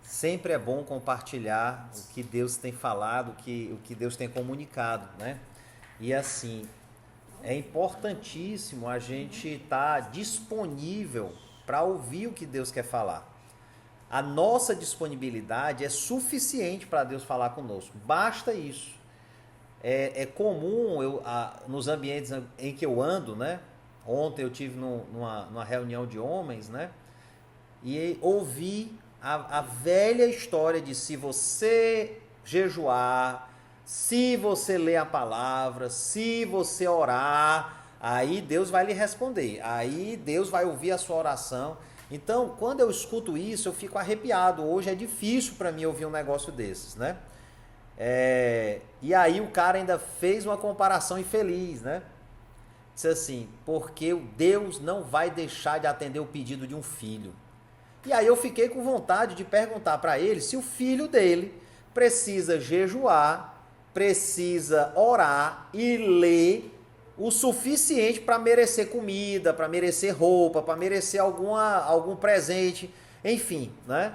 Sempre é bom compartilhar o que Deus tem falado, o que Deus tem comunicado, né? E assim, é importantíssimo a gente estar disponível para ouvir o que Deus quer falar. A nossa disponibilidade é suficiente para Deus falar conosco. Basta isso. É comum nos ambientes em que eu ando, né? Ontem eu tive numa reunião de homens, né? E ouvi a velha história de se você jejuar, se você ler a palavra, se você orar, aí Deus vai lhe responder. Aí Deus vai ouvir a sua oração. Então, quando eu escuto isso, eu fico arrepiado. Hoje é difícil para mim ouvir um negócio desses, né? E aí o cara ainda fez uma comparação infeliz, né? Disse assim, porque Deus não vai deixar de atender o pedido de um filho. E aí eu fiquei com vontade de perguntar para ele se o filho dele precisa jejuar, precisa orar e ler o suficiente para merecer comida, para merecer roupa, para merecer algum presente, enfim, né?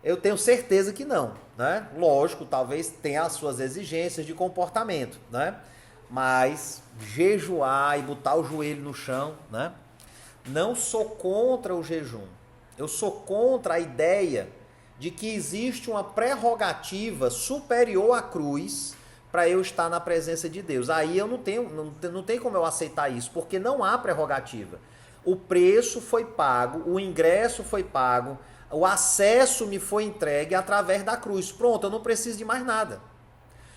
Eu tenho certeza que não, né? Lógico, talvez tenha as suas exigências de comportamento, né? Mas jejuar e botar o joelho no chão, né? Não sou contra o jejum. Eu sou contra a ideia de que existe uma prerrogativa superior à cruz para eu estar na presença de Deus. Aí eu não tenho como eu aceitar isso, porque não há prerrogativa. O preço foi pago, o ingresso foi pago, o acesso me foi entregue através da cruz. Pronto, eu não preciso de mais nada.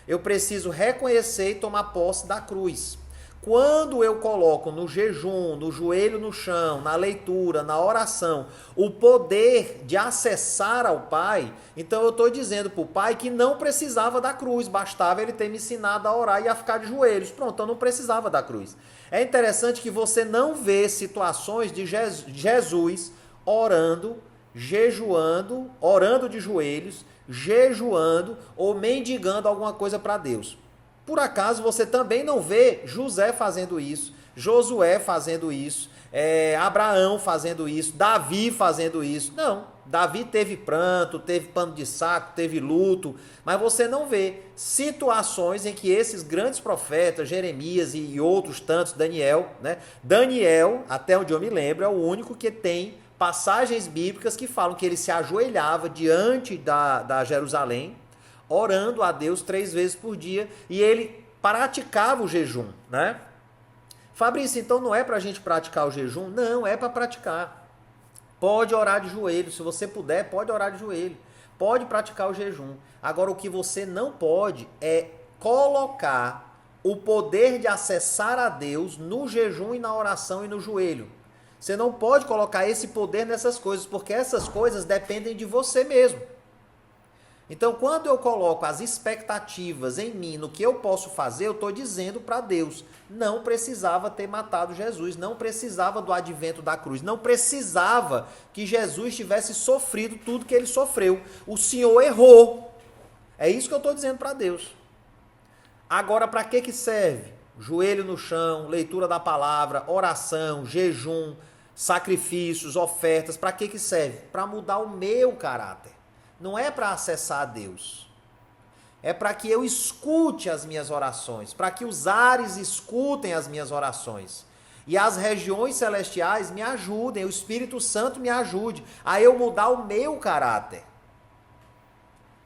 Eu preciso reconhecer e tomar posse da cruz. Quando eu coloco no jejum, no joelho no chão, na leitura, na oração, o poder de acessar ao Pai, então eu estou dizendo para o Pai que não precisava da cruz, bastava ele ter me ensinado a orar e a ficar de joelhos. Pronto, eu não precisava da cruz. É interessante que você não vê situações de Jesus orando, jejuando, orando de joelhos, jejuando ou mendigando alguma coisa para Deus. Por acaso você também não vê José fazendo isso, Josué fazendo isso, Abraão fazendo isso, Davi fazendo isso? Não. Davi teve pranto, teve pano de saco, teve luto, mas você não vê situações em que esses grandes profetas, Jeremias e outros tantos, Daniel, né? Daniel, até onde eu me lembro, é o único que tem passagens bíblicas que falam que ele se ajoelhava diante da Jerusalém, orando a Deus 3 vezes por dia, e ele praticava o jejum, né? Fabrício, então não é para a gente praticar o jejum? Não, é para praticar. Pode orar de joelho, se você puder, pode orar de joelho. Pode praticar o jejum. Agora, o que você não pode é colocar o poder de acessar a Deus no jejum e na oração e no joelho. Você não pode colocar esse poder nessas coisas, porque essas coisas dependem de você mesmo. Então, quando eu coloco as expectativas em mim, no que eu posso fazer, eu estou dizendo para Deus, não precisava ter matado Jesus, não precisava do advento da cruz, não precisava que Jesus tivesse sofrido tudo que ele sofreu. O Senhor errou. É isso que eu estou dizendo para Deus. Agora, para que serve? Joelho no chão, leitura da palavra, oração, jejum, sacrifícios, ofertas, para que serve? Para mudar o meu caráter. Não é para acessar a Deus. É para que eu escute as minhas orações, para que os ares escutem as minhas orações. E as regiões celestiais me ajudem, o Espírito Santo me ajude a eu mudar o meu caráter.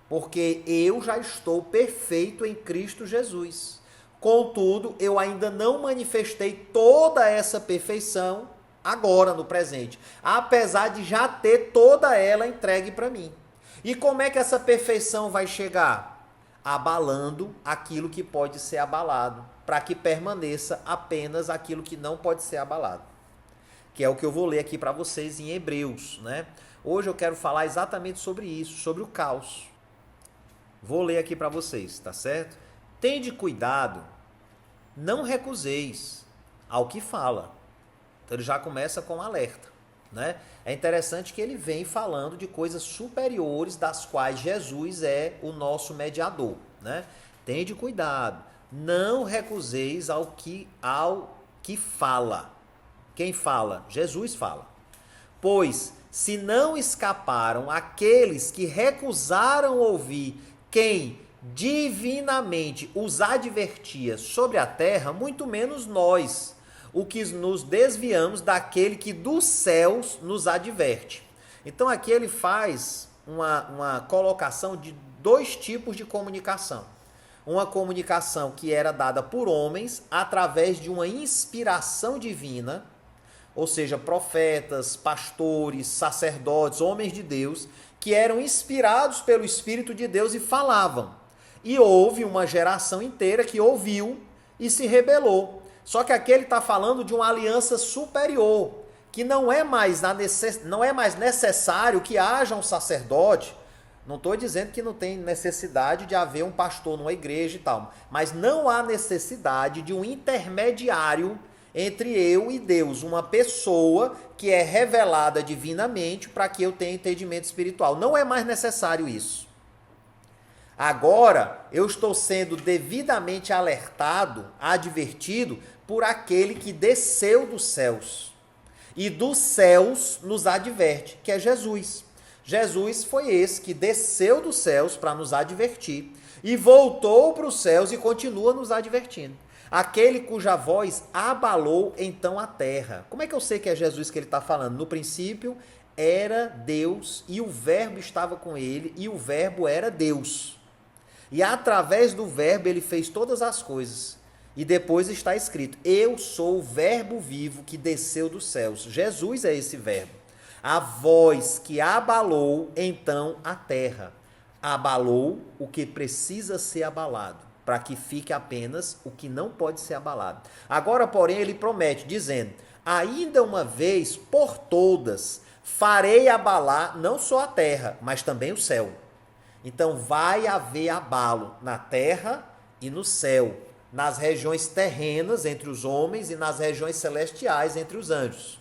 Porque eu já estou perfeito em Cristo Jesus. Contudo, eu ainda não manifestei toda essa perfeição agora, no presente. Apesar de já ter toda ela entregue para mim. E como é que essa perfeição vai chegar? Abalando aquilo que pode ser abalado, para que permaneça apenas aquilo que não pode ser abalado. Que é o que eu vou ler aqui para vocês em Hebreus, né? Hoje eu quero falar exatamente sobre isso, sobre o caos. Vou ler aqui para vocês, tá certo? Tende cuidado, não recuseis ao que fala. Então ele já começa com um alerta, né? É interessante que ele vem falando de coisas superiores das quais Jesus é o nosso mediador, né? Tende cuidado, não recuseis ao que fala. Quem fala? Jesus fala. Pois se não escaparam aqueles que recusaram ouvir quem divinamente os advertia sobre a terra, muito menos nós, o que nos desviamos daquele que dos céus nos adverte. Então aqui ele faz uma colocação de dois tipos de comunicação. Uma comunicação que era dada por homens através de uma inspiração divina, ou seja, profetas, pastores, sacerdotes, homens de Deus, que eram inspirados pelo Espírito de Deus e falavam. E houve uma geração inteira que ouviu e se rebelou. Só que aqui ele está falando de uma aliança superior, que não é mais necessário que haja um sacerdote. Não estou dizendo que não tem necessidade de haver um pastor numa igreja e tal, mas não há necessidade de um intermediário entre eu e Deus, uma pessoa que é revelada divinamente para que eu tenha entendimento espiritual. Não é mais necessário isso. Agora, eu estou sendo devidamente alertado, advertido por aquele que desceu dos céus. E dos céus nos adverte, que é Jesus. Jesus foi esse que desceu dos céus para nos advertir e voltou para os céus e continua nos advertindo. Aquele cuja voz abalou então a terra. Como é que eu sei que é Jesus que ele está falando? No princípio era Deus e o verbo estava com ele e o verbo era Deus. E através do verbo ele fez todas as coisas. E depois está escrito, eu sou o verbo vivo que desceu dos céus. Jesus é esse verbo. A voz que abalou então a terra. Abalou o que precisa ser abalado, para que fique apenas o que não pode ser abalado. Agora, porém, ele promete, dizendo, ainda uma vez por todas farei abalar não só a terra, mas também o céu. Então vai haver abalo na terra e no céu, nas regiões terrenas entre os homens e nas regiões celestiais entre os anjos.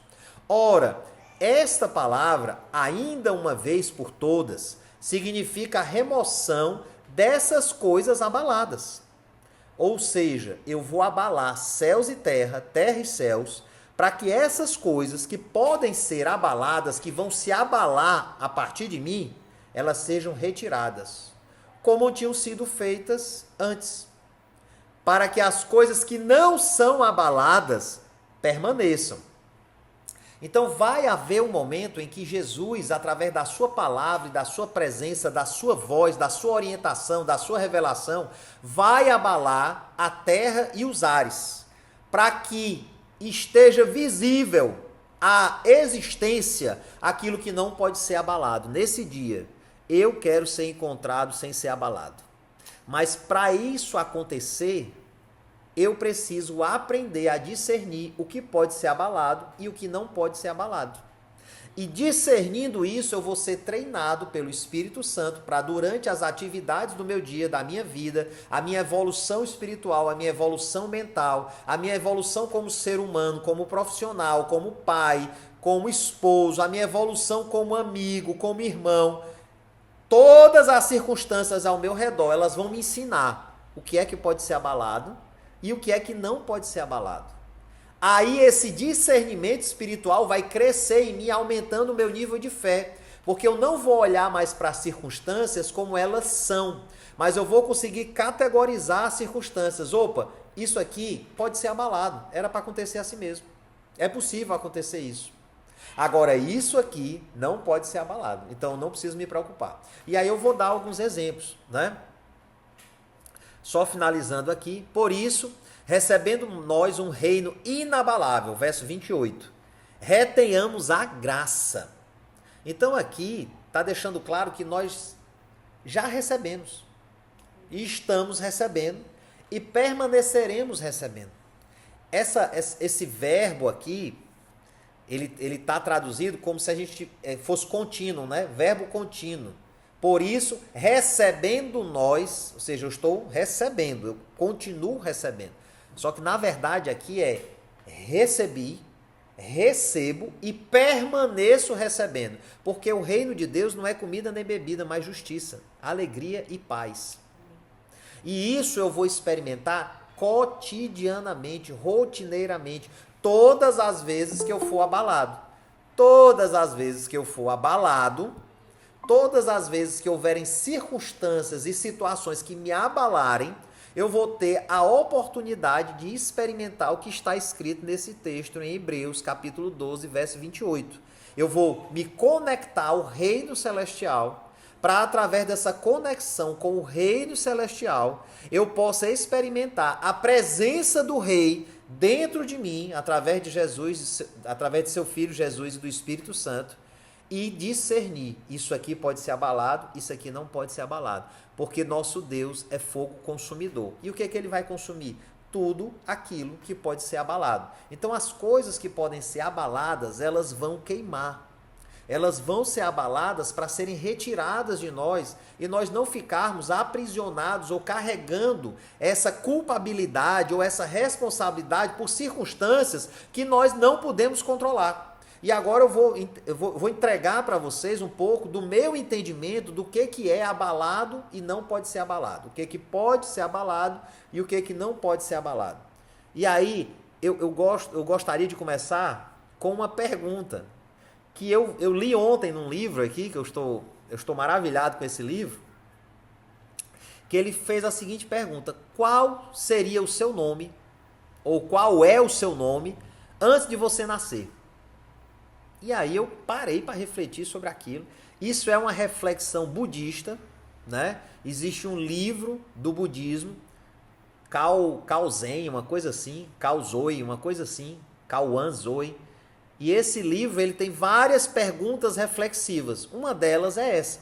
Ora, esta palavra, ainda uma vez por todas, significa a remoção dessas coisas abaladas. Ou seja, eu vou abalar céus e terra, terra e céus, para que essas coisas que podem ser abaladas, que vão se abalar a partir de mim, elas sejam retiradas, como tinham sido feitas antes, para que as coisas que não são abaladas permaneçam. Então vai haver um momento em que Jesus, através da sua palavra, da sua presença, da sua voz, da sua orientação, da sua revelação, vai abalar a terra e os ares, para que esteja visível a existência, aquilo que não pode ser abalado. Nesse dia, eu quero ser encontrado sem ser abalado. Mas para isso acontecer, eu preciso aprender a discernir o que pode ser abalado e o que não pode ser abalado. E discernindo isso, eu vou ser treinado pelo Espírito Santo para, durante as atividades do meu dia, da minha vida, a minha evolução espiritual, a minha evolução mental, a minha evolução como ser humano, como profissional, como pai, como esposo, a minha evolução como amigo, como irmão. Todas as circunstâncias ao meu redor, elas vão me ensinar o que é que pode ser abalado e o que é que não pode ser abalado. Aí esse discernimento espiritual vai crescer em mim, aumentando o meu nível de fé, porque eu não vou olhar mais para as circunstâncias como elas são, mas eu vou conseguir categorizar as circunstâncias. Opa, isso aqui pode ser abalado, era para acontecer assim mesmo. É possível acontecer isso. Agora, isso aqui não pode ser abalado, então eu não preciso me preocupar. E aí eu vou dar alguns exemplos, né? Só finalizando aqui, por isso, recebendo nós um reino inabalável, verso 28, retenhamos a graça. Então aqui está deixando claro que nós já recebemos, e estamos recebendo, e permaneceremos recebendo. Esse verbo aqui, ele está traduzido como se a gente fosse contínuo, né? Verbo contínuo. Por isso, recebendo nós, ou seja, eu estou recebendo, eu continuo recebendo. Só que na verdade aqui é recebi, recebo e permaneço recebendo. Porque o reino de Deus não é comida nem bebida, mas justiça, alegria e paz. E isso eu vou experimentar cotidianamente, rotineiramente, todas as vezes que eu for abalado. Todas as vezes que eu for abalado, todas as vezes que houverem circunstâncias e situações que me abalarem, eu vou ter a oportunidade de experimentar o que está escrito nesse texto em Hebreus, capítulo 12, verso 28. Eu vou me conectar ao reino celestial, para através dessa conexão com o reino celestial, eu possa experimentar a presença do rei dentro de mim, através de Jesus, através de seu Filho Jesus e do Espírito Santo, e discernir, isso aqui pode ser abalado, isso aqui não pode ser abalado, porque nosso Deus é fogo consumidor. E o que é que ele vai consumir? Tudo aquilo que pode ser abalado. Então as coisas que podem ser abaladas, elas vão queimar. Elas vão ser abaladas para serem retiradas de nós e nós não ficarmos aprisionados ou carregando essa culpabilidade ou essa responsabilidade por circunstâncias que nós não podemos controlar. E agora eu vou entregar para vocês um pouco do meu entendimento do que é abalado e não pode ser abalado. O que pode ser abalado e o que não pode ser abalado. E aí eu gostaria de começar com uma pergunta que eu li ontem num livro aqui, que eu estou maravilhado com esse livro, que ele fez a seguinte pergunta: qual seria o seu nome, ou qual é o seu nome, antes de você nascer? E aí eu parei para refletir sobre aquilo. Isso é uma reflexão budista, né? Existe um livro do budismo, Cao Zen, uma coisa assim, Cao Zoi, uma coisa assim, Cao Zoi. E esse livro ele tem várias perguntas reflexivas. Uma delas é essa: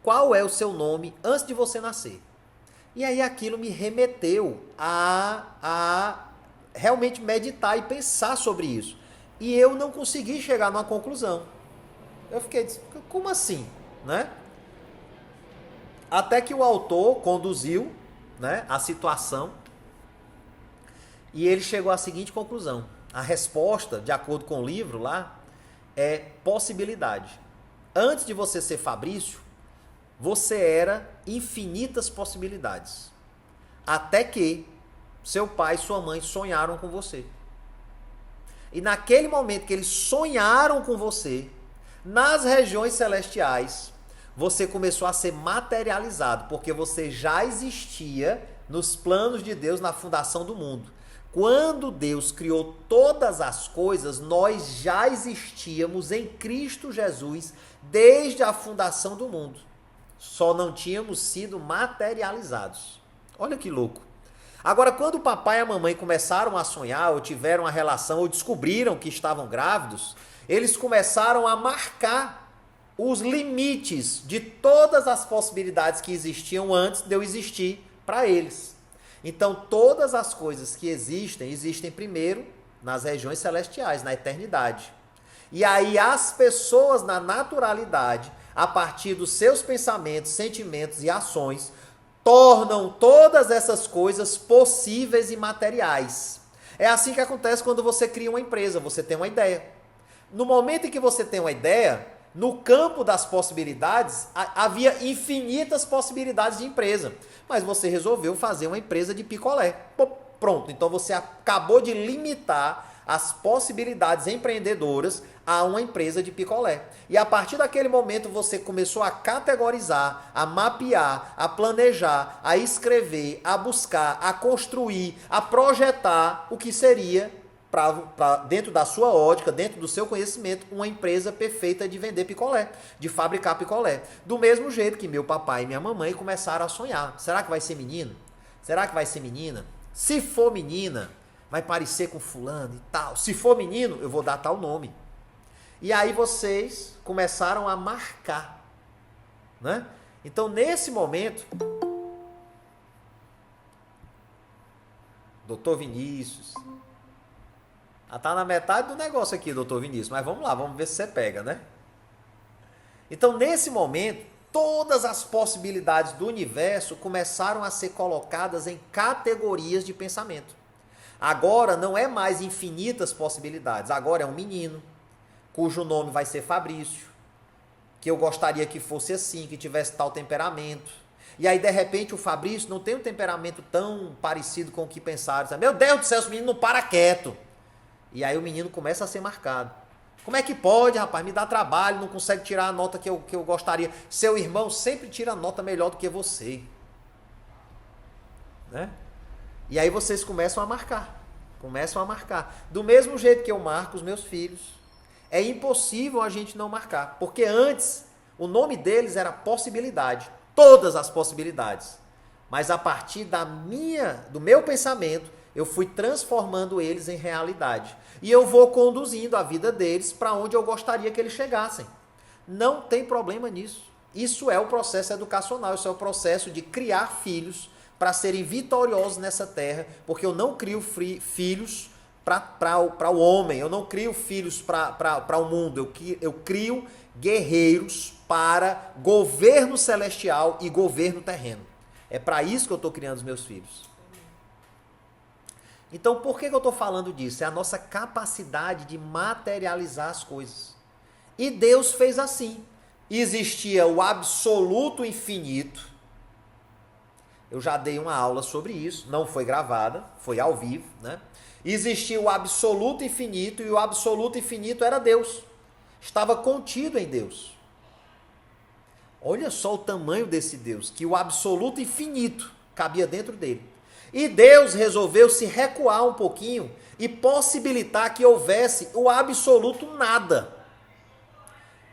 qual é o seu nome antes de você nascer? E aí aquilo me remeteu a realmente meditar e pensar sobre isso. E eu não consegui chegar numa conclusão. Eu fiquei, como assim? Né? Até que o autor conduziu, né, a situação e ele chegou à seguinte conclusão. A resposta, de acordo com o livro lá, é possibilidade. Antes de você ser Fabrício, você era infinitas possibilidades. Até que seu pai e sua mãe sonharam com você. E naquele momento que eles sonharam com você, nas regiões celestiais, você começou a ser materializado, porque você já existia nos planos de Deus na fundação do mundo. Quando Deus criou todas as coisas, nós já existíamos em Cristo Jesus desde a fundação do mundo. Só não tínhamos sido materializados. Olha que louco. Agora, quando o papai e a mamãe começaram a sonhar, ou tiveram uma relação, ou descobriram que estavam grávidos, eles começaram a marcar os limites de todas as possibilidades que existiam antes de eu existir para eles. Então, todas as coisas que existem primeiro nas regiões celestiais, na eternidade. E aí as pessoas na naturalidade, a partir dos seus pensamentos, sentimentos e ações, tornam todas essas coisas possíveis e materiais. É assim que acontece quando você cria uma empresa, você tem uma ideia. No momento em que você tem uma ideia, no campo das possibilidades, havia infinitas possibilidades de empresa. Mas você resolveu fazer uma empresa de picolé. Pronto, então você acabou de limitar as possibilidades empreendedoras a uma empresa de picolé. E a partir daquele momento você começou a categorizar, a mapear, a planejar, a escrever, a buscar, a construir, a projetar o que seria, dentro da sua ótica, dentro do seu conhecimento, uma empresa perfeita de vender picolé, de fabricar picolé. Do mesmo jeito que meu papai e minha mamãe começaram a sonhar. Será que vai ser menino? Será que vai ser menina? Se for menina, vai parecer com fulano e tal. Se for menino, eu vou dar tal nome. E aí vocês começaram a marcar, né? Então, nesse momento, Doutor Vinícius, tá na metade do negócio aqui, Doutor Vinícius, mas vamos lá, vamos ver se você pega, né? Então, nesse momento, todas as possibilidades do universo começaram a ser colocadas em categorias de pensamento. Agora não é mais infinitas possibilidades, agora é um menino, cujo nome vai ser Fabrício, que eu gostaria que fosse assim, que tivesse tal temperamento. E aí, de repente, o Fabrício não tem um temperamento tão parecido com o que pensaram. Sabe? Meu Deus do céu, esse menino não para quieto. E aí o menino começa a ser marcado. Como é que pode, rapaz? Me dá trabalho, não consegue tirar a nota que eu gostaria. Seu irmão sempre tira a nota melhor do que você. Né? E aí vocês começam a marcar. Começam a marcar. Do mesmo jeito que eu marco os meus filhos. É impossível a gente não marcar. Porque antes, o nome deles era possibilidade. Todas as possibilidades. Mas a partir do meu pensamento, eu fui transformando eles em realidade. E eu vou conduzindo a vida deles para onde eu gostaria que eles chegassem. Não tem problema nisso. Isso é o processo educacional, isso é o processo de criar filhos para serem vitoriosos nessa terra, porque eu não crio filhos para o homem, eu não crio filhos para o mundo, eu crio guerreiros para governo celestial e governo terreno. É para isso que eu estou criando os meus filhos. Então, por que eu estou falando disso? É a nossa capacidade de materializar as coisas. E Deus fez assim. Existia o absoluto infinito. Eu já dei uma aula sobre isso, não foi gravada, foi ao vivo, né? Existia o absoluto infinito e o absoluto infinito era Deus. Estava contido em Deus. Olha só o tamanho desse Deus, que o absoluto infinito cabia dentro dele. E Deus resolveu se recuar um pouquinho e possibilitar que houvesse o absoluto nada.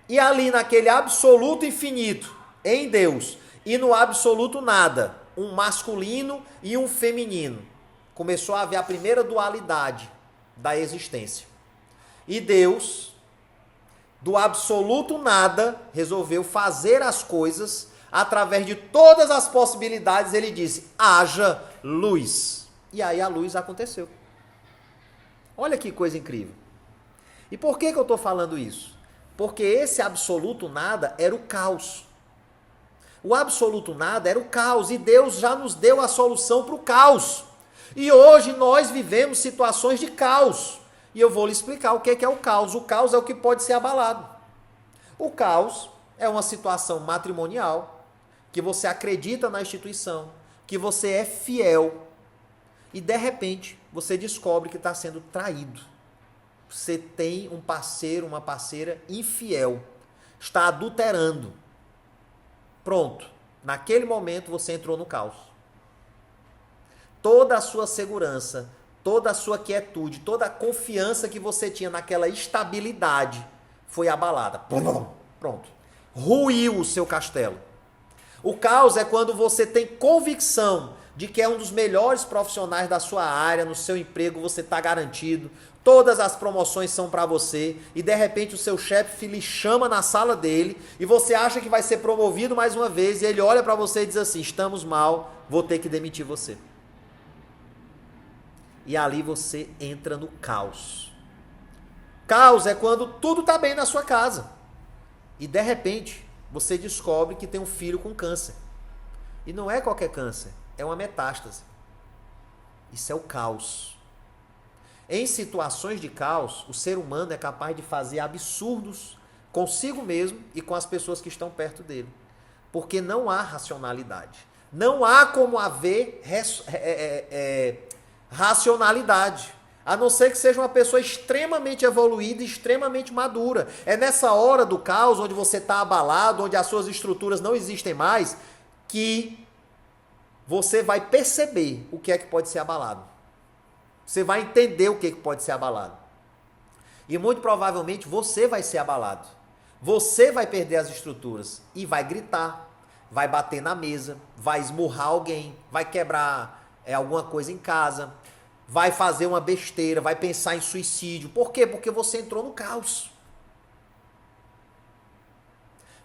E ali naquele absoluto infinito, em Deus, e no absoluto nada, um masculino e um feminino. Começou a haver a primeira dualidade da existência. E Deus, do absoluto nada, resolveu fazer as coisas através de todas as possibilidades. Ele disse, haja luz. E aí a luz aconteceu. Olha que coisa incrível. E por que eu estou falando isso? Porque esse absoluto nada era o caos. O absoluto nada era o caos e Deus já nos deu a solução para o caos. E hoje nós vivemos situações de caos. E eu vou lhe explicar o que é o caos. O caos é o que pode ser abalado. O caos é uma situação matrimonial, que você acredita na instituição, que você é fiel e de repente você descobre que está sendo traído. Você tem um parceiro, uma parceira infiel, está adulterando. Pronto, naquele momento você entrou no caos. Toda a sua segurança, toda a sua quietude, toda a confiança que você tinha naquela estabilidade foi abalada. Pronto. Ruiu o seu castelo. O caos é quando você tem convicção de que é um dos melhores profissionais da sua área, no seu emprego você está garantido, todas as promoções são para você e de repente o seu chefe lhe chama na sala dele e você acha que vai ser promovido mais uma vez e ele olha para você e diz assim, estamos mal, vou ter que demitir você. E ali você entra no caos. Caos é quando tudo está bem na sua casa e de repente você descobre que tem um filho com câncer. E não é qualquer câncer, é uma metástase. Isso é o caos. Em situações de caos, o ser humano é capaz de fazer absurdos consigo mesmo e com as pessoas que estão perto dele. Porque não há racionalidade. Não há como haver racionalidade. A não ser que seja uma pessoa extremamente evoluída e extremamente madura. É nessa hora do caos, onde você está abalado, onde as suas estruturas não existem mais, que você vai perceber o que é que pode ser abalado. Você vai entender o que pode ser abalado. E muito provavelmente você vai ser abalado. Você vai perder as estruturas e vai gritar, vai bater na mesa, vai esmurrar alguém, vai quebrar alguma coisa em casa, vai fazer uma besteira, vai pensar em suicídio. Por quê? Porque você entrou no caos.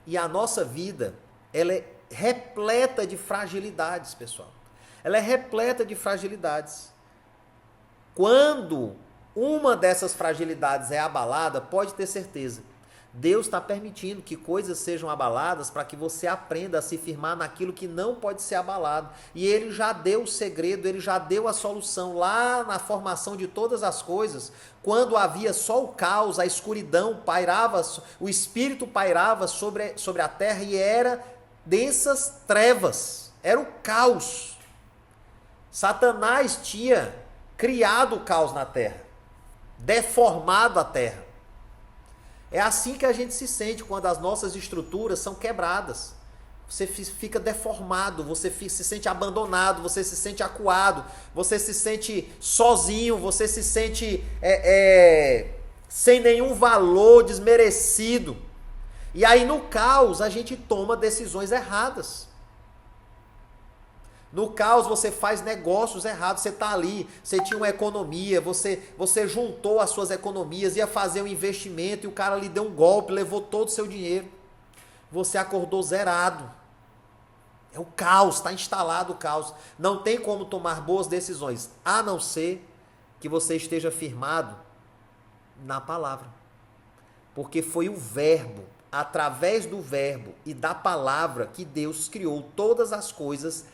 E a nossa vida, ela é repleta de fragilidades, pessoal. Ela é repleta de fragilidades. Quando uma dessas fragilidades é abalada, pode ter certeza, Deus está permitindo que coisas sejam abaladas para que você aprenda a se firmar naquilo que não pode ser abalado. E Ele já deu o segredo, Ele já deu a solução lá na formação de todas as coisas. Quando havia só o caos, a escuridão pairava, o Espírito pairava sobre a terra e era densas trevas, era o caos. Satanás tinha criado o caos na terra, deformado a terra. É assim que a gente se sente quando as nossas estruturas são quebradas. Você fica deformado, você se sente abandonado, você se sente acuado, você se sente sozinho, você se sente sem nenhum valor, desmerecido. E aí no caos a gente toma decisões erradas. No caos você faz negócios errados, você está ali, você tinha uma economia, você juntou as suas economias, ia fazer um investimento e o cara lhe deu um golpe, levou todo o seu dinheiro. Você acordou zerado. É o caos, está instalado o caos. Não tem como tomar boas decisões, a não ser que você esteja firmado na palavra. Porque foi o verbo, através do verbo e da palavra, que Deus criou todas as coisas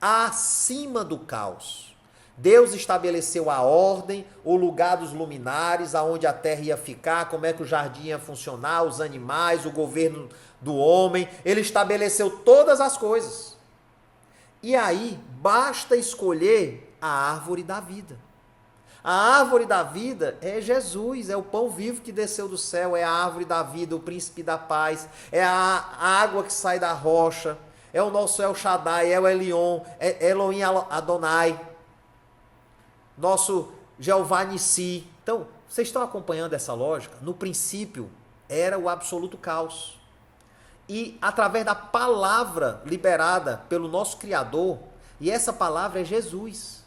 acima do caos. Deus estabeleceu a ordem, o lugar dos luminares, aonde a terra ia ficar, como é que o jardim ia funcionar, os animais, o governo do homem. Ele estabeleceu todas as coisas. E aí, basta escolher a árvore da vida. A árvore da vida é Jesus, é o pão vivo que desceu do céu, é a árvore da vida, o príncipe da paz, é a água que sai da rocha, é o nosso El Shaddai, é o Elion, é Elohim Adonai, nosso Jeová Nissi. Então, vocês estão acompanhando essa lógica? No princípio, era o absoluto caos. E através da palavra liberada pelo nosso Criador, e essa palavra é Jesus.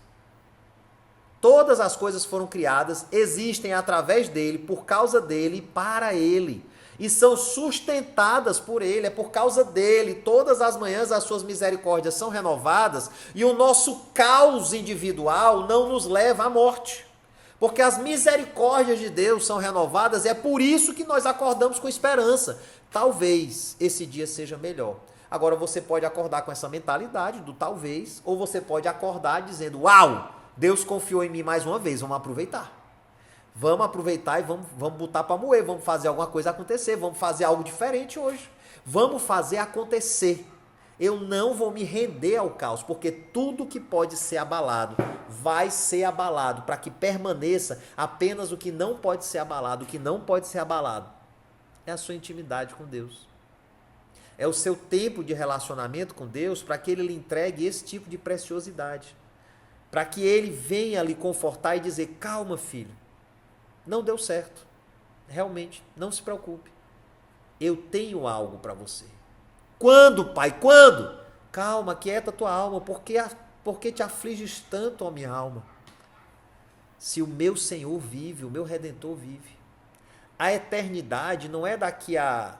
Todas as coisas foram criadas, existem através dele, por causa dele, para ele. E são sustentadas por ele, é por causa dele. Todas as manhãs as suas misericórdias são renovadas e o nosso caos individual não nos leva à morte. Porque as misericórdias de Deus são renovadas e é por isso que nós acordamos com esperança. Talvez esse dia seja melhor. Agora você pode acordar com essa mentalidade do talvez, ou você pode acordar dizendo, uau, Deus confiou em mim mais uma vez, vamos aproveitar. Vamos aproveitar e vamos botar para moer, vamos fazer alguma coisa acontecer, vamos fazer algo diferente hoje. Vamos fazer acontecer. Eu não vou me render ao caos, porque tudo que pode ser abalado vai ser abalado, para que permaneça apenas o que não pode ser abalado. O que não pode ser abalado é a sua intimidade com Deus. É o seu tempo de relacionamento com Deus, para que Ele lhe entregue esse tipo de preciosidade. Para que Ele venha lhe confortar e dizer, calma filho, não deu certo. Realmente, não se preocupe. Eu tenho algo para você. Quando, pai? Quando? Calma, quieta tua alma. Por que te afliges tanto, ó minha alma? Se o meu Senhor vive, o meu Redentor vive. A eternidade não é daqui a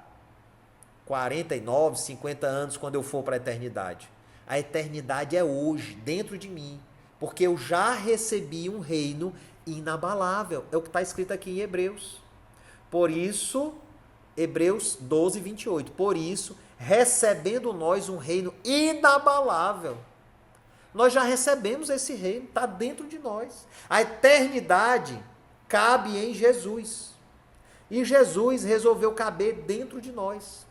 49, 50 anos, quando eu for para a eternidade. A eternidade é hoje, dentro de mim. Porque eu já recebi um reino inabalável. É o que está escrito aqui em Hebreus. Por isso, Hebreus 12, 28. Por isso, recebendo nós um reino inabalável. Nós já recebemos esse reino, está dentro de nós. A eternidade cabe em Jesus. E Jesus resolveu caber dentro de nós.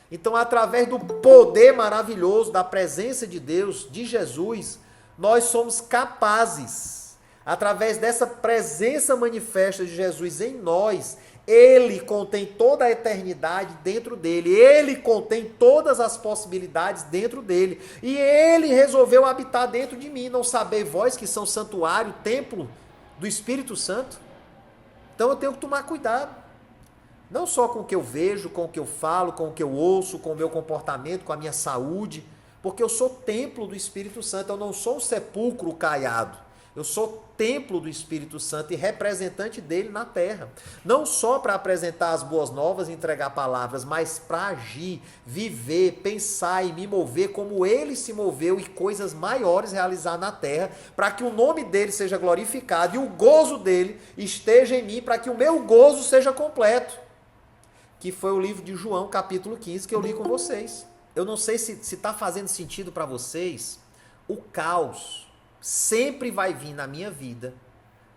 Então, através do poder maravilhoso da presença de Deus, de Jesus, nós somos capazes, através dessa presença manifesta de Jesus em nós, Ele contém toda a eternidade dentro dele, Ele contém todas as possibilidades dentro dele, e Ele resolveu habitar dentro de mim. Não sabeis vós que são santuário, templo do Espírito Santo? Então eu tenho que tomar cuidado, não só com o que eu vejo, com o que eu falo, com o que eu ouço, com o meu comportamento, com a minha saúde, porque eu sou templo do Espírito Santo, eu não sou um sepulcro caiado. Eu sou templo do Espírito Santo e representante dele na terra. Não só para apresentar as boas novas e entregar palavras, mas para agir, viver, pensar e me mover como ele se moveu e coisas maiores realizar na terra, para que o nome dele seja glorificado e o gozo dele esteja em mim, para que o meu gozo seja completo. Que foi o livro de João, capítulo 15, que eu li com vocês. Eu não sei se está fazendo sentido para vocês. O caos sempre vai vir na minha vida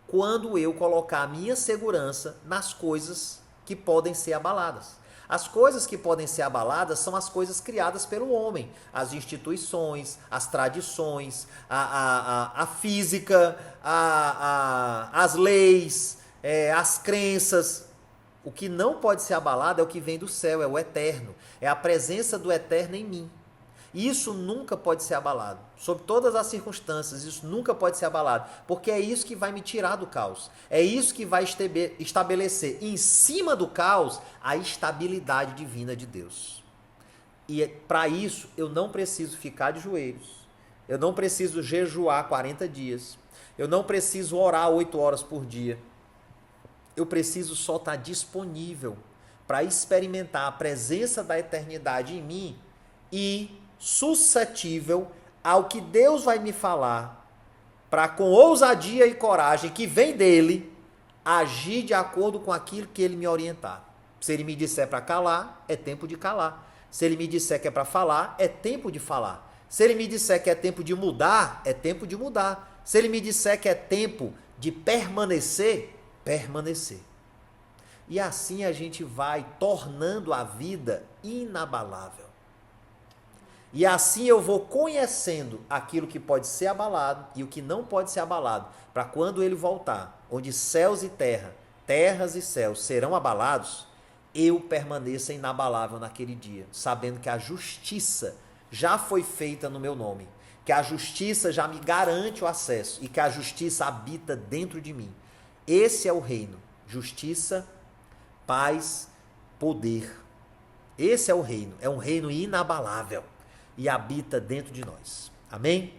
quando eu colocar a minha segurança nas coisas que podem ser abaladas. As coisas que podem ser abaladas são as coisas criadas pelo homem. As instituições, as tradições, a física, as leis, as crenças. O que não pode ser abalado é o que vem do céu, é o eterno. É a presença do eterno em mim. E isso nunca pode ser abalado. Sob todas as circunstâncias, isso nunca pode ser abalado. Porque é isso que vai me tirar do caos. É isso que vai estabelecer em cima do caos a estabilidade divina de Deus. E para isso, eu não preciso ficar de joelhos. Eu não preciso jejuar 40 dias. Eu não preciso orar 8 horas por dia. Eu preciso só estar disponível para experimentar a presença da eternidade em mim e suscetível ao que Deus vai me falar, para com ousadia e coragem que vem dele, agir de acordo com aquilo que ele me orientar. Se ele me disser para calar, é tempo de calar. Se ele me disser que é para falar, é tempo de falar. Se ele me disser que é tempo de mudar, é tempo de mudar. Se ele me disser que é tempo de permanecer, permanecer. E assim a gente vai tornando a vida inabalável. E assim eu vou conhecendo aquilo que pode ser abalado e o que não pode ser abalado, para quando ele voltar, onde céus e terra, terras e céus serão abalados, eu permaneça inabalável naquele dia, sabendo que a justiça já foi feita no meu nome, que a justiça já me garante o acesso e que a justiça habita dentro de mim. Esse é o reino: justiça, paz, poder. Esse é o reino, é um reino inabalável e habita dentro de nós. Amém?